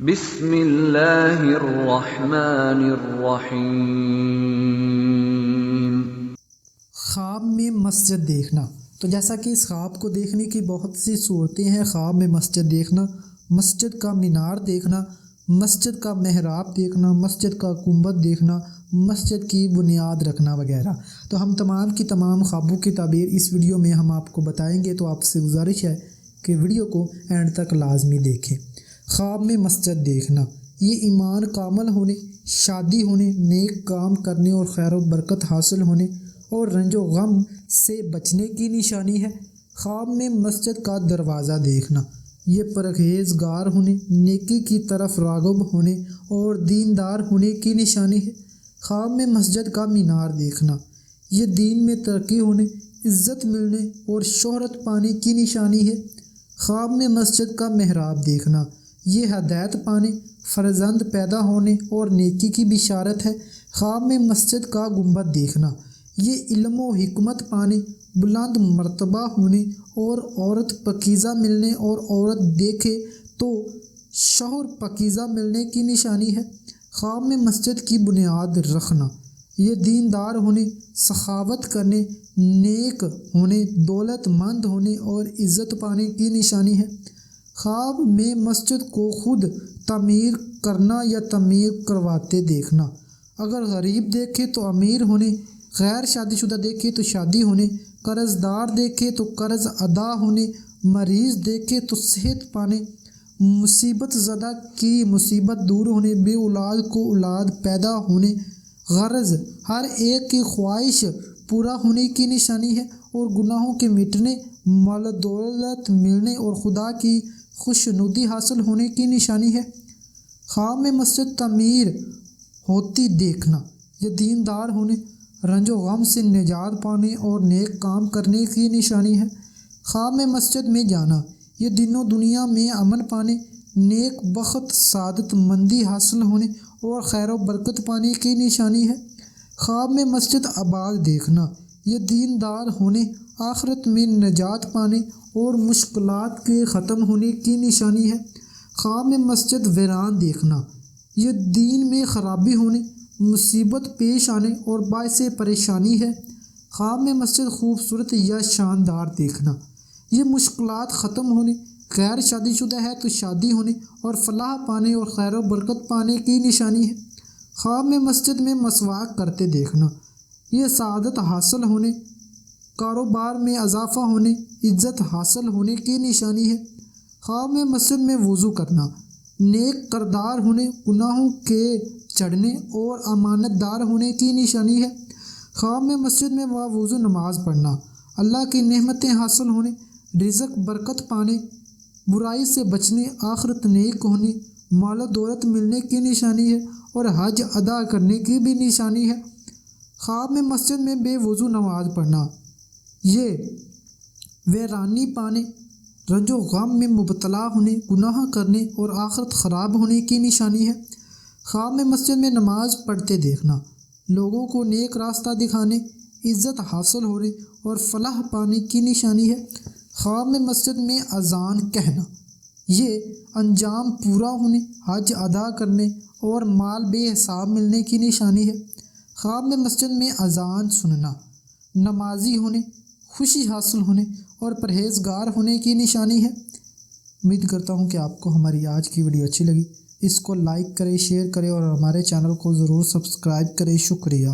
بسم اللہ الرحمن الرحیم۔ خواب میں مسجد دیکھنا۔ تو جیسا کہ اس خواب کو دیکھنے کی بہت سی صورتیں ہیں۔ خواب میں مسجد دیکھنا، مسجد کا مینار دیکھنا، مسجد کا محراب دیکھنا، مسجد کا گنبد دیکھنا، مسجد کی بنیاد رکھنا وغیرہ۔ تو ہم تمام کی تمام خوابوں کی تعبیر اس ویڈیو میں ہم آپ کو بتائیں گے، تو آپ سے گزارش ہے کہ ویڈیو کو اینڈ تک لازمی دیکھیں۔ خواب میں مسجد دیکھنا یہ ایمان کامل ہونے، شادی ہونے، نیک کام کرنے اور خیر و برکت حاصل ہونے اور رنج و غم سے بچنے کی نشانی ہے۔ خواب میں مسجد کا دروازہ دیکھنا یہ پرہیزگار ہونے، نیکی کی طرف راغب ہونے اور دیندار ہونے کی نشانی ہے۔ خواب میں مسجد کا مینار دیکھنا یہ دین میں ترقی ہونے، عزت ملنے اور شہرت پانے کی نشانی ہے۔ خواب میں مسجد کا محراب دیکھنا یہ ہدایت پانے، فرزند پیدا ہونے اور نیکی کی بشارت ہے۔ خواب میں مسجد کا گنبد دیکھنا یہ علم و حکمت پانے، بلند مرتبہ ہونے اور عورت پاکیزہ ملنے اور عورت دیکھے تو شوہر پاکیزہ ملنے کی نشانی ہے۔ خواب میں مسجد کی بنیاد رکھنا یہ دیندار ہونے، سخاوت کرنے، نیک ہونے، دولت مند ہونے اور عزت پانے کی نشانی ہے۔ خواب میں مسجد کو خود تعمیر کرنا یا تعمیر کرواتے دیکھنا، اگر غریب دیکھے تو امیر ہونے، غیر شادی شدہ دیکھے تو شادی ہونے، قرض دار دیکھے تو قرض ادا ہونے، مریض دیکھے تو صحت پانے، مصیبت زدہ کی مصیبت دور ہونے، بے اولاد کو اولاد پیدا ہونے، غرض ہر ایک کی خواہش پورا ہونے کی نشانی ہے اور گناہوں کے مٹنے، مال دولت ملنے اور خدا کی خوشنودی حاصل ہونے کی نشانی ہے۔ خواب میں مسجد تعمیر ہوتی دیکھنا یہ دیندار ہونے، رنج و غم سے نجات پانے اور نیک کام کرنے کی نشانی ہے۔ خواب میں مسجد میں جانا یہ دین و دنیا میں امن پانے، نیک بخت سعادت مندی حاصل ہونے اور خیر و برکت پانے کی نشانی ہے۔ خواب میں مسجد آباد دیکھنا یہ دیندار ہونے، آخرت میں نجات پانے اور مشکلات کے ختم ہونے کی نشانی ہے۔ خواب میں مسجد ویران دیکھنا یہ دین میں خرابی ہونے، مصیبت پیش آنے اور باعث پریشانی ہے۔ خواب میں مسجد خوبصورت یا شاندار دیکھنا یہ مشکلات ختم ہونے، غیر شادی شدہ ہے تو شادی ہونے اور فلاح پانے اور خیر و برکت پانے کی نشانی ہے۔ خواب میں مسجد میں مسواک کرتے دیکھنا یہ سعادت حاصل ہونے، کاروبار میں اضافہ ہونے، عزت حاصل ہونے کی نشانی ہے۔ خواب میں مسجد میں وضو کرنا نیک کردار ہونے، گناہوں کے چڑھنے اور امانت دار ہونے کی نشانی ہے۔ خواب میں مسجد میں وضو نماز پڑھنا اللہ کی نعمتیں حاصل ہونے، رزق برکت پانے، برائی سے بچنے، آخرت نیک ہونے، مال و دولت ملنے کی نشانی ہے اور حج ادا کرنے کی بھی نشانی ہے۔ خواب میں مسجد میں بے وضو نماز پڑھنا یہ ویرانی پانے، رنج و غم میں مبتلا ہونے، گناہ کرنے اور آخرت خراب ہونے کی نشانی ہے۔ خواب میں مسجد میں نماز پڑھتے دیکھنا لوگوں کو نیک راستہ دکھانے، عزت حاصل ہونے اور فلاح پانے کی نشانی ہے۔ خواب میں مسجد میں اذان کہنا یہ انجام پورا ہونے، حج ادا کرنے اور مال بے حساب ملنے کی نشانی ہے۔ خواب میں مسجد میں اذان سننا نمازی ہونے، خوشی حاصل ہونے اور پرہیزگار ہونے کی نشانی ہے۔ امید کرتا ہوں کہ آپ کو ہماری آج کی ویڈیو اچھی لگی۔ اس کو لائک کریں، شیئر کریں اور ہمارے چینل کو ضرور سبسکرائب کریں۔ شکریہ۔